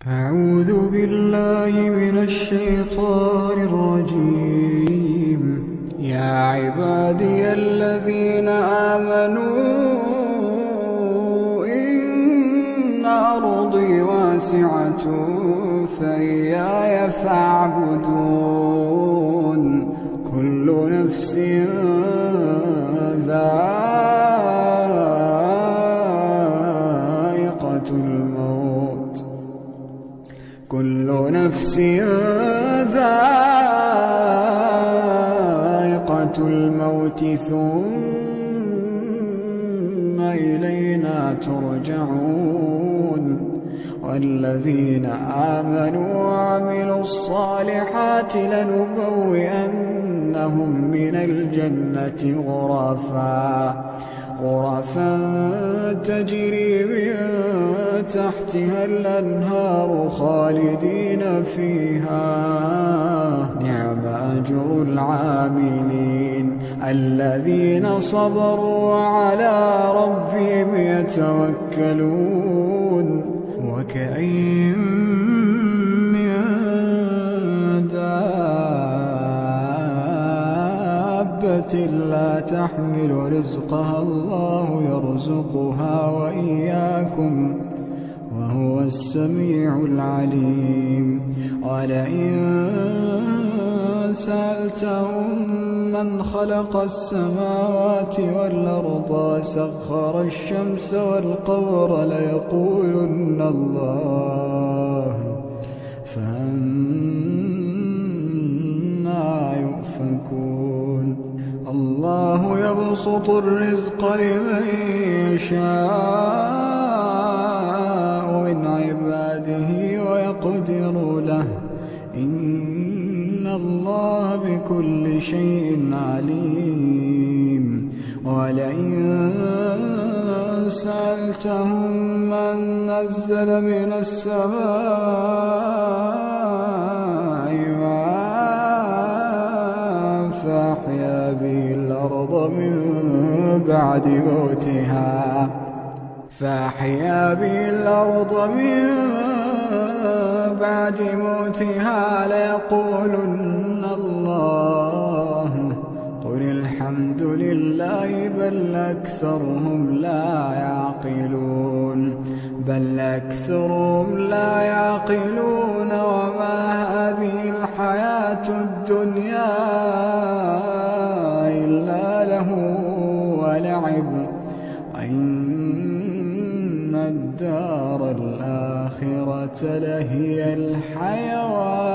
أعوذ بالله من الشيطان الرجيم. يا عبادي الذين آمنوا إن أرضي واسعة فإياي فاعبدون. كل نفس ذائقة الموت كل نفس ذائقة الموت ثم إلينا ترجعون. والذين آمنوا وعملوا الصالحات لنبوئنهم من الجنة غرفا تجري من تحتها الأنهار خالدين فيها. نعم أجر العاملين الذين صبروا وعلى ربهم يتوكلون. وكأين من دابة لا تحمل رزقها الله يرزقها وإياكم وهو السميع العليم. ولئن سألتهم من خلق السماوات والأرض وسخر الشمس والقمر ليقولن الله فأنى يؤفكون. الله يبسط الرزق لمن يشاء من عباده ويقدر له إن الله بكل شيء عليم. ولئن سألتهم من نزل من السماء ماء فأحيا به الأرض من بعد موتها ليقولن الله. قل الحمد لله بل أكثرهم لا يعقلون. وما هذه الحياة الدنيا إلا له ولعب وإن الدار الآخرة لهي الحيوان.